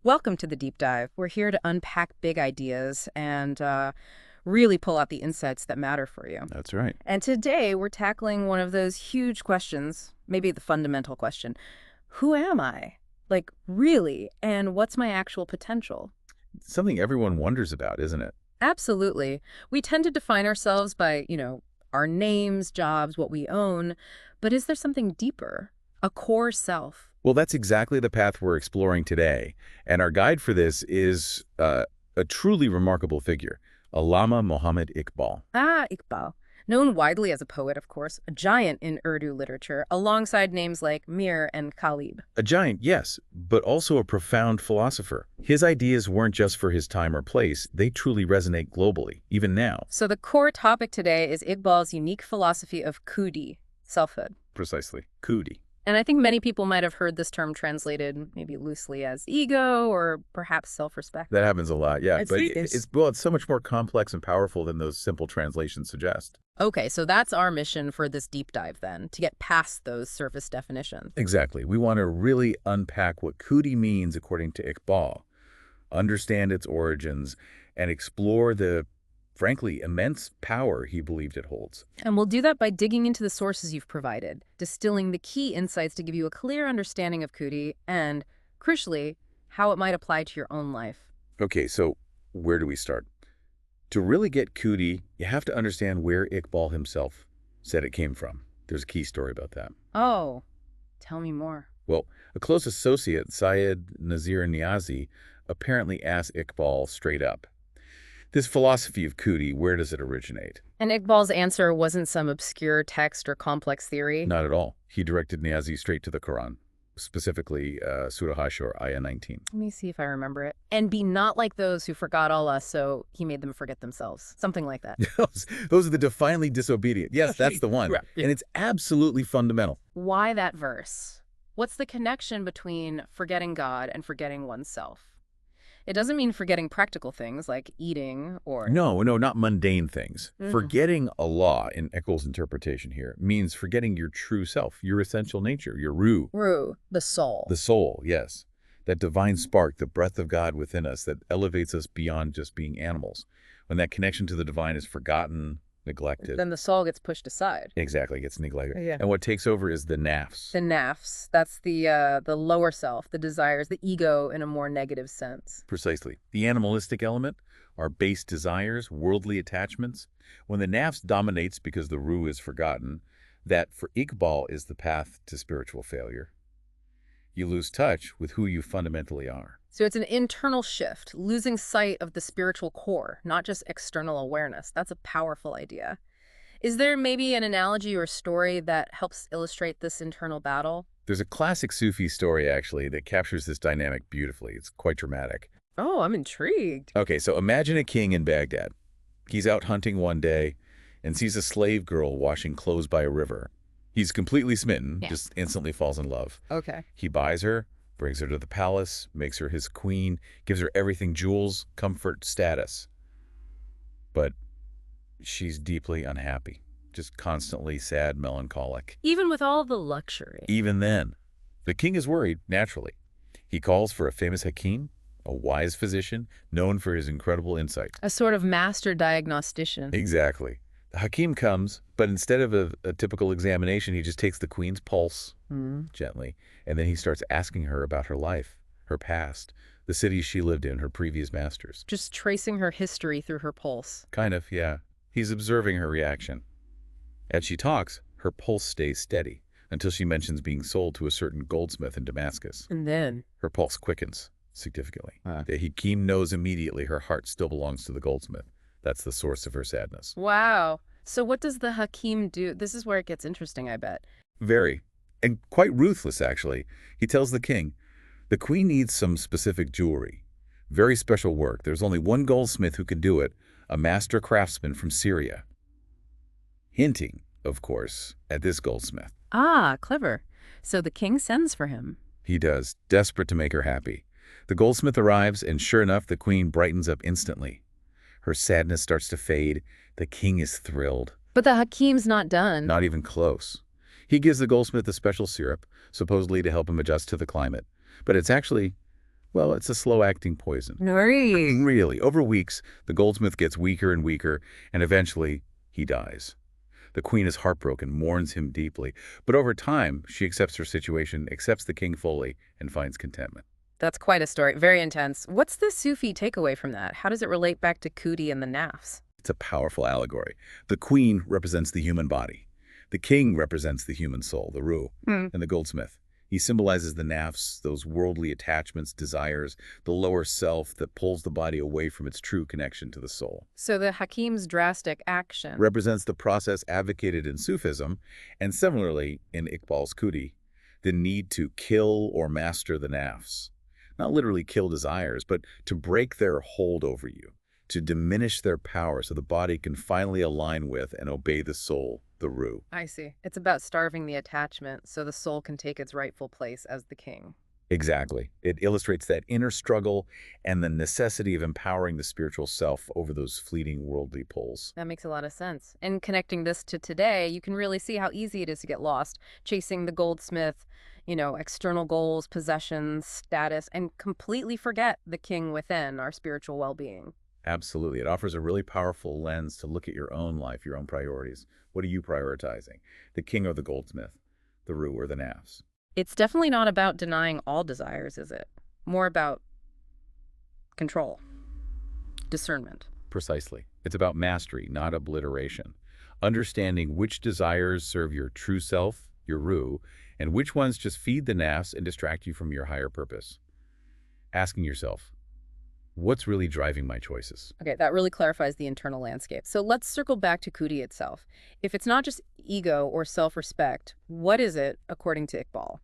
Welcome to the deep dive. We're here to unpack big ideas and really pull out the insights that matter for you. That's right. And today we're tackling one of those huge questions, maybe the fundamental question. Who am I? Like, really? And what's my actual potential? Something everyone wonders about, isn't it? Absolutely. We tend to define ourselves by, our names, jobs, what we own. But is there something deeper? A core self? Well, that's exactly the path we're exploring today. And our guide for this is a truly remarkable figure, Allama Muhammad Iqbal. Ah, Iqbal. Known widely as a poet, of course, a giant in Urdu literature, alongside names like Mir and Khalib. A giant, yes, but also a profound philosopher. His ideas weren't just for his time or place, they truly resonate globally, even now. So the core topic today is Iqbal's unique philosophy of Khudi, selfhood. Precisely. Khudi. And I think many people might have heard this term translated maybe loosely as ego or perhaps self-respect. That happens a lot, yeah. I But see this. it's so much more complex and powerful than those simple translations suggest. Okay, so that's our mission for this deep dive then, to get past those surface definitions. Exactly. We want to really unpack what Khudi means according to Iqbal, understand its origins, and explore the, frankly, immense power he believed it holds. And we'll do that by digging into the sources you've provided, distilling the key insights to give you a clear understanding of Khudi and, crucially, how it might apply to your own life. Okay, so where do we start? To really get Khudi, you have to understand where Iqbal himself said it came from. There's a key story about that. Oh, tell me more. Well, a close associate, Syed Nazir Niazi, apparently asked Iqbal straight up, this philosophy of Khudi, where does it originate? And Iqbal's answer wasn't some obscure text or complex theory? Not at all. He directed Niazi straight to the Quran, specifically Surah Hashur, Ayah 19. Let me see if I remember it. And be not like those who forgot Allah, so he made them forget themselves. Something like that. Those are the defiantly disobedient. Yes, that's the one. Right. And it's absolutely fundamental. Why that verse? What's the connection between forgetting God and forgetting oneself? It doesn't mean forgetting practical things like eating or... No, not mundane things. Mhm. Forgetting Allah, in Eccles' interpretation here, means forgetting your true self, your essential nature, your Ru, the soul. the soul, yes. That divine spark, the breath of God within us that elevates us beyond just being animals. When that connection to the divine is forgotten, neglected. Then the soul gets pushed aside. Exactly, gets neglected. Yeah. And what takes over is the nafs. The nafs, that's the lower self, the desires, the ego in a more negative sense. Precisely. The animalistic element, our base desires, worldly attachments. When the nafs dominates because the ruh is forgotten, that for Iqbal is the path to spiritual failure. You lose touch with who you fundamentally are. So it's an internal shift, losing sight of the spiritual core, not just external awareness. That's a powerful idea. Is there maybe an analogy or story that helps illustrate this internal battle? There's a classic Sufi story, actually, that captures this dynamic beautifully. It's quite dramatic. Oh, I'm intrigued. Okay, so imagine a king in Baghdad. He's out hunting one day and sees a slave girl washing clothes by a river. He's completely smitten, Yeah. just instantly falls in love. Okay. He buys her, brings her to the palace, makes her his queen, gives her everything, jewels, comfort, status. But she's deeply unhappy, just constantly sad, melancholic. Even with all the luxury. Even then, the king is worried, naturally. He calls for a famous hakim, a wise physician, known for his incredible insight. A sort of master diagnostician. Exactly. The hakim comes, but instead of a typical examination, he just takes the queen's pulse gently, and then he starts asking her about her life, her past, the cities she lived in, her previous masters. Just tracing her history through her pulse. Kind of, yeah. He's observing her reaction. As she talks, her pulse stays steady until she mentions being sold to a certain goldsmith in Damascus. And then? Her pulse quickens significantly. The hakim knows immediately her heart still belongs to the goldsmith. That's the source of her sadness. Wow. So what does the hakim do? This is where it gets interesting, I bet. Very. And quite ruthless, actually. He tells the king, the queen needs some specific jewelry. Very special work. There's only one goldsmith who can do it, a master craftsman from Syria. Hinting, of course, at this goldsmith. Ah, clever. So the king sends for him. He does, desperate to make her happy. The goldsmith arrives, and sure enough, the queen brightens up instantly. Her sadness starts to fade. The king is thrilled. But the hakim's not done. Not even close. He gives the goldsmith a special syrup, supposedly to help him adjust to the climate. But it's actually Well, it's a slow-acting poison. Really? Really, over weeks, the goldsmith gets weaker and weaker, and eventually, he dies. The queen is heartbroken, mourns him deeply, but over time, she accepts her situation, accepts the king fully, and finds contentment. That's quite a story. Very intense. What's the Sufi takeaway from that? How does it relate back to Khudi and the nafs? It's a powerful allegory. The queen represents the human body. The king represents the human soul, the ruh, and the goldsmith. He symbolizes the nafs, those worldly attachments, desires, the lower self that pulls the body away from its true connection to the soul. So the Hakim's drastic action. Represents the process advocated in Sufism, and similarly in Iqbal's Khudi, the need to kill or master the nafs. Not literally kill desires, but to break their hold over you, to diminish their power so the body can finally align with and obey the soul, the ruh. I see. It's about starving the attachment so the soul can take its rightful place as the king. Exactly. It illustrates that inner struggle and the necessity of empowering the spiritual self over those fleeting worldly pulls. That makes a lot of sense. And connecting this to today, you can really see how easy it is to get lost, chasing the goldsmith, external goals, possessions, status, and completely forget the king within, our spiritual well-being. Absolutely. It offers a really powerful lens to look at your own life, your own priorities. What are you prioritizing? The king or the goldsmith? The ruh or the nafs? It's definitely not about denying all desires, is it? More about control, discernment. Precisely. It's about mastery, not obliteration. Understanding which desires serve your true self, your ruh, and which ones just feed the nafs and distract you from your higher purpose. Asking yourself, what's really driving my choices? Okay, that really clarifies the internal landscape. So let's circle back to Khudi itself. If it's not just ego or self-respect, what is it, according to Iqbal?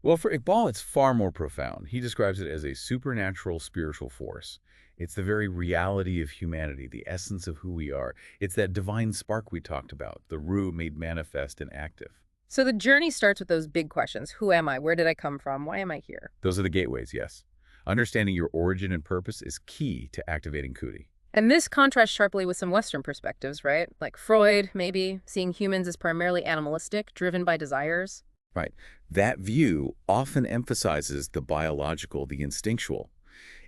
Well, for Iqbal, it's far more profound. He describes it as a supernatural spiritual force. It's the very reality of humanity, the essence of who we are. It's that divine spark we talked about, the ruh made manifest and active. So the journey starts with those big questions. Who am I? Where did I come from? Why am I here? Those are the gateways, yes. Understanding your origin and purpose is key to activating Khudi. And this contrasts sharply with some Western perspectives, right? Like Freud, maybe, seeing humans as primarily animalistic, driven by desires. Right. That view often emphasizes the biological, the instinctual.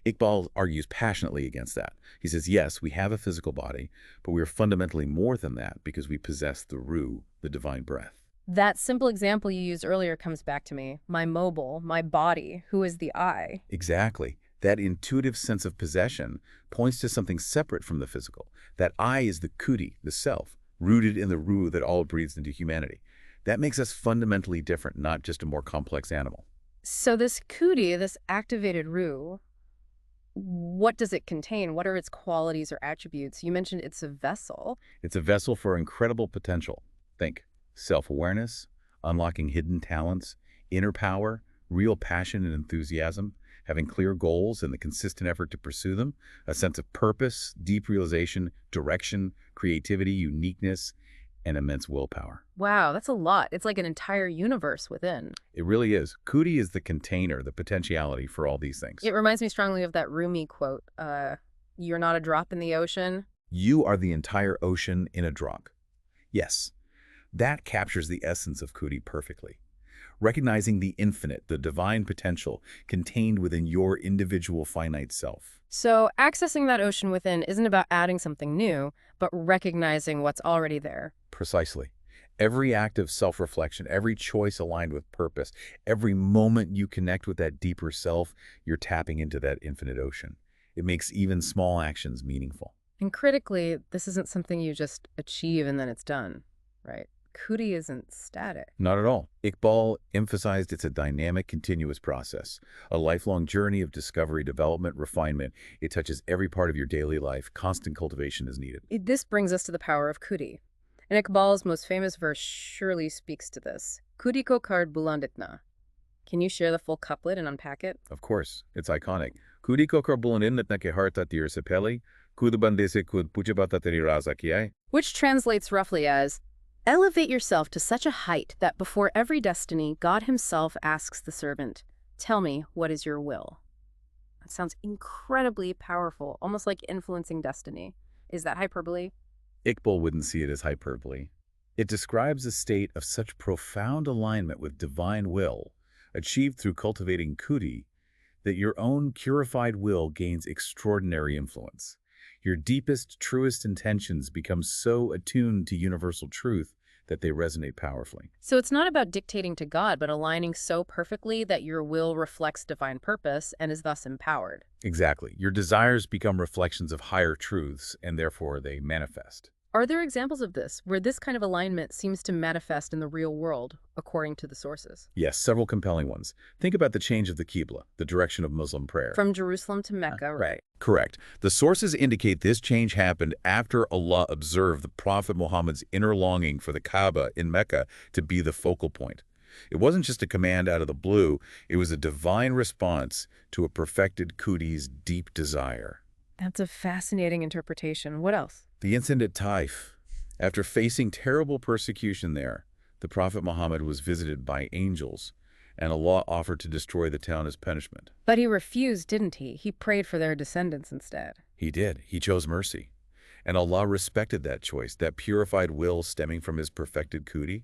Iqbal argues passionately against that. He says, yes, we have a physical body, but we are fundamentally more than that because we possess the ruh, the divine breath. That simple example you used earlier comes back to me. My mobile, my body, who is the I? Exactly. That intuitive sense of possession points to something separate from the physical. That I is the Khudi, the self, rooted in the ruh that all breathes into humanity. That makes us fundamentally different, not just a more complex animal. So this Khudi, this activated ruh, what does it contain? What are its qualities or attributes? You mentioned it's a vessel. It's a vessel for incredible potential. Think self-awareness, unlocking hidden talents, inner power, real passion and enthusiasm, having clear goals and the consistent effort to pursue them, a sense of purpose, deep realization, direction, creativity, uniqueness, and immense willpower. Wow, that's a lot. It's like an entire universe within. It really is. Khudi is the container, the potentiality for all these things. It reminds me strongly of that Rumi quote, you're not a drop in the ocean. You are the entire ocean in a drop. Yes, that captures the essence of Khudi perfectly. Recognizing the infinite, the divine potential contained within your individual finite self. So accessing that ocean within isn't about adding something new, but recognizing what's already there. Precisely. Every act of self-reflection, every choice aligned with purpose, every moment you connect with that deeper self, you're tapping into that infinite ocean. It makes even small actions meaningful. And critically, this isn't something you just achieve and then it's done, right? Khudi isn't static. Not at all. Iqbal emphasized it's a dynamic, continuous process, a lifelong journey of discovery, development, refinement. It touches every part of your daily life. Constant cultivation is needed. This brings us to the power of Khudi. And Iqbal's most famous verse surely speaks to this. Khudi ko kard buland itna. Can you share the full couplet and unpack it? Of course. It's iconic. Khudi ko kard buland itna ke harta tir se pehli, khud bande se khud puche bata teri raza kiya. Which translates roughly as, elevate yourself to such a height that before every destiny, God himself asks the servant, tell me, what is your will? That sounds incredibly powerful, almost like influencing destiny. Is that hyperbole? Iqbal wouldn't see it as hyperbole. It describes a state of such profound alignment with divine will, achieved through cultivating Khudi, that your own purified will gains extraordinary influence. Your deepest, truest intentions become so attuned to universal truth that they resonate powerfully. So it's not about dictating to God, but aligning so perfectly that your will reflects divine purpose and is thus empowered. Exactly. Your desires become reflections of higher truths, and therefore they manifest. Are there examples of this, where this kind of alignment seems to manifest in the real world, according to the sources? Yes, several compelling ones. Think about the change of the Qibla, the direction of Muslim prayer. From Jerusalem to Mecca, right? Correct. The sources indicate this change happened after Allah observed the Prophet Muhammad's inner longing for the Kaaba in Mecca to be the focal point. It wasn't just a command out of the blue, it was a divine response to a perfected Khudi's deep desire. That's a fascinating interpretation. What else? The incident at Taif. After facing terrible persecution there, the Prophet Muhammad was visited by angels, and Allah offered to destroy the town as punishment. But he refused, didn't he? He prayed for their descendants instead. He did. He chose mercy. And Allah respected that choice, that purified will stemming from his perfected Khudi.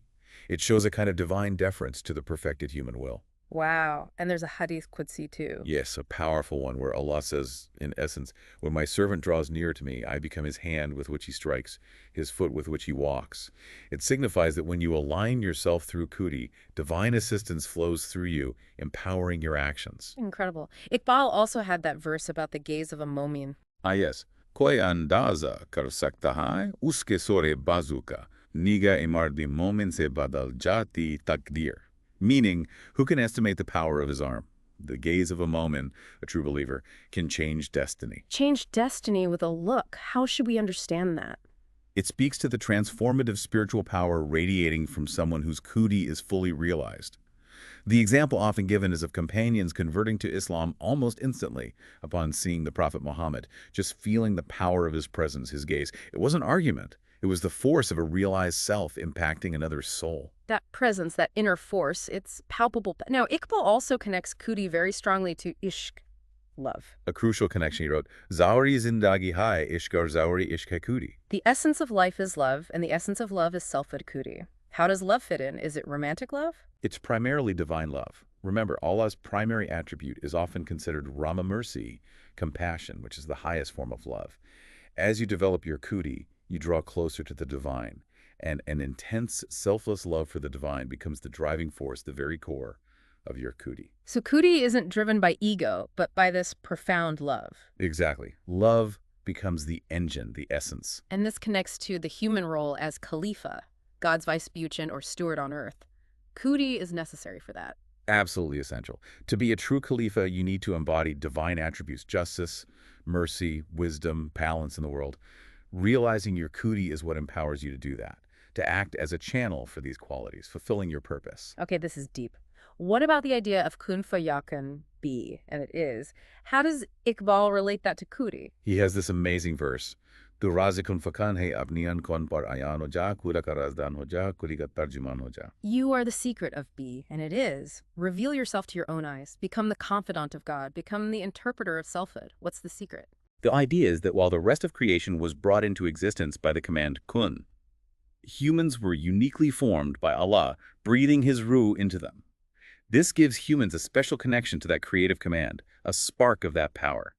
It shows a kind of divine deference to the perfected human will. Wow. And there's a hadith Qudsi too. Yes, a powerful one where Allah says, in essence, when my servant draws near to me, I become his hand with which he strikes, his foot with which he walks. It signifies that when you align yourself through Khudi, divine assistance flows through you, empowering your actions. Incredible. Iqbal also had that verse about the gaze of a mu'min. Ah, yes. Koi andaza kar sakta hai, uske sore bazu ka, niga imardi momin se badal jati takdir. Meaning, who can estimate the power of his arm? The gaze of a moment, a true believer, can change destiny. Change destiny with a look. How should we understand that? It speaks to the transformative spiritual power radiating from someone whose Khudi is fully realized. The example often given is of companions converting to Islam almost instantly upon seeing the Prophet Muhammad, just feeling the power of his presence, his gaze. It wasn't argument. It was the force of a realized self impacting another's soul. That presence, that inner force, it's palpable. Now, Iqbal also connects Khudi very strongly to ishq, love. A crucial connection, he wrote, Zawari zindagi hai ishkar zawari ishq hai Khudi. The essence of life is love, and the essence of love is selfhood Khudi. How does love fit in? Is it romantic love? It's primarily divine love. Remember, Allah's primary attribute is often considered Rama, mercy, compassion, which is the highest form of love. As you develop your Khudi, you draw closer to the divine, and an intense, selfless love for the divine becomes the driving force, the very core of your Khudi. So Khudi isn't driven by ego, but by this profound love. Exactly. Love becomes the engine, the essence. And this connects to the human role as Khalifa, God's vice-regent or steward on earth. Khudi is necessary for that. Absolutely essential. To be a true Khalifa, you need to embody divine attributes, justice, mercy, wisdom, balance in the world. Realizing your Khudi is what empowers you to do that, to act as a channel for these qualities, fulfilling your purpose. Okay, this is deep. What about the idea of kun fayakun, be, and it is? How does Iqbal relate that to Khudi? He has this amazing verse. Tu razikun fakan hai apniyan kon par ayan ho ja, kura ka razdan ho ja, kuri ka tarjuman ho ja. You are the secret of be, and it is. Reveal yourself to your own eyes. Become the confidant of God. Become the interpreter of selfhood. What's the secret? The idea is that while the rest of creation was brought into existence by the command kun, humans were uniquely formed by Allah, breathing his ruh into them. This gives humans a special connection to that creative command, a spark of that power.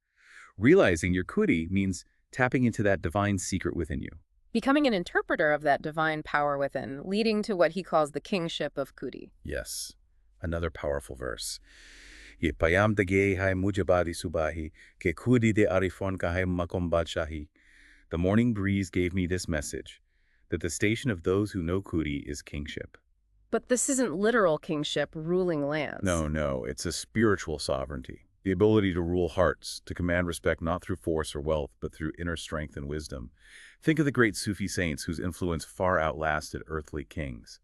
Realizing your Khudi means tapping into that divine secret within you. Becoming an interpreter of that divine power within, leading to what he calls the kingship of Khudi. Yes, another powerful verse. Ye payam dage hai mujhe bari subahi, ke khudi de arifon ka hai makom badshahi. The morning breeze gave me this message, that the station of those who know Khudi is kingship. But this isn't literal kingship, ruling lands. No, it's a spiritual sovereignty. The ability to rule hearts, to command respect not through force or wealth, but through inner strength and wisdom. Think of the great Sufi saints whose influence far outlasted earthly kings.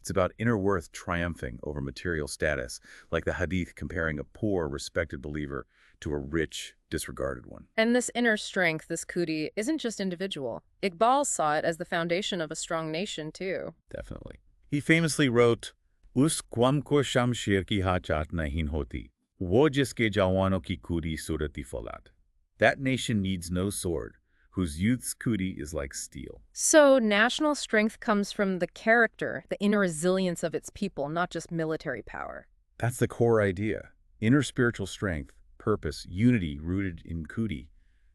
It's about inner worth triumphing over material status, like the hadith comparing a poor, respected believer to a rich, disregarded one. And this inner strength, this Khudi, isn't just individual. Iqbal saw it as the foundation of a strong nation, too. Definitely. He famously wrote, Us kwam ko shamsher ki haachat nahin hoti, wo jiske jawano ki Khudi surati falad. That nation needs no sword, whose youth's Khudi is like steel. So national strength comes from the character, the inner resilience of its people, not just military power. That's the core idea. Inner spiritual strength, purpose, unity rooted in Khudi.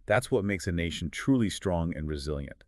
That's what makes a nation truly strong and resilient.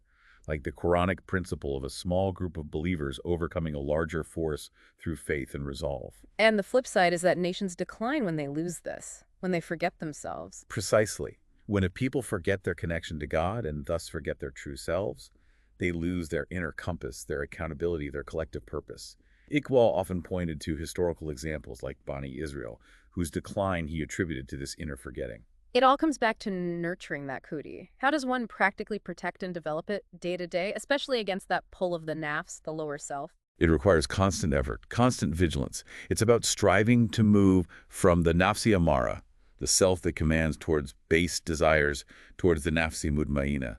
Like the Quranic principle of a small group of believers overcoming a larger force through faith and resolve. And the flip side is that nations decline when they lose this, when they forget themselves. Precisely. When a people forget their connection to God and thus forget their true selves, they lose their inner compass, their accountability, their collective purpose. Iqbal often pointed to historical examples like Bani Israel, whose decline he attributed to this inner forgetting. It all comes back to nurturing that Khudi. How does one practically protect and develop it day to day, especially against that pull of the nafs, the lower self? It requires constant effort, constant vigilance. It's about striving to move from the nafsi amara, the self that commands, towards base desires, towards the nafsi mutmaina,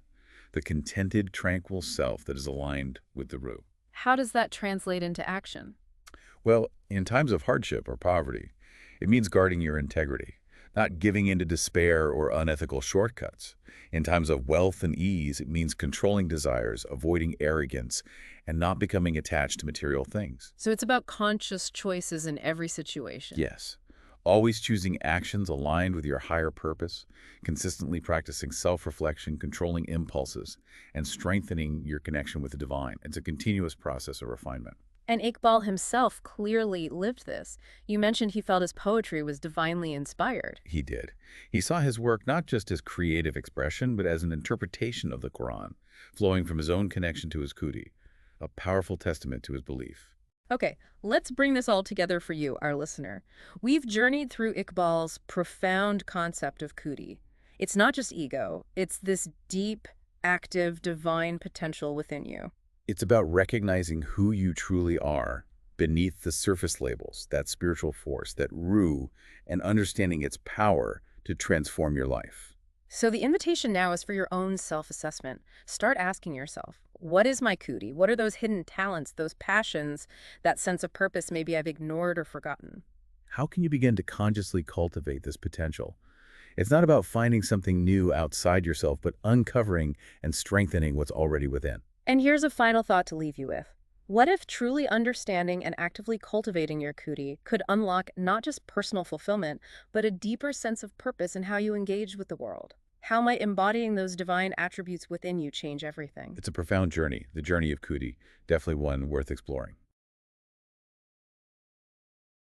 the contented, tranquil self that is aligned with the Ruh. How does that translate into action? Well, in times of hardship or poverty, it means guarding your integrity, not giving in to despair or unethical shortcuts. In times of wealth and ease, it means controlling desires, avoiding arrogance, and not becoming attached to material things. So it's about conscious choices in every situation. Yes, always choosing actions aligned with your higher purpose, consistently practicing self-reflection, controlling impulses, and strengthening your connection with the divine. It's a continuous process of refinement. And Iqbal himself clearly lived this. You mentioned he felt his poetry was divinely inspired. He did. He saw his work not just as creative expression, but as an interpretation of the Quran, flowing from his own connection to his Khudi, a powerful testament to his belief. Okay, let's bring this all together for you, our listener. We've journeyed through Iqbal's profound concept of Khudi. It's not just ego, it's this deep, active, divine potential within you. It's about recognizing who you truly are beneath the surface labels, that spiritual force, that Ruh, and understanding its power to transform your life. So the invitation now is for your own self-assessment. Start asking yourself, what is my Khudi? What are those hidden talents, those passions, that sense of purpose maybe I've ignored or forgotten? How can you begin to consciously cultivate this potential? It's not about finding something new outside yourself, but uncovering and strengthening what's already within. And here's a final thought to leave you with. What if truly understanding and actively cultivating your Khudi could unlock not just personal fulfillment, but a deeper sense of purpose in how you engage with the world? How might embodying those divine attributes within you change everything? It's a profound journey, the journey of Khudi, definitely one worth exploring.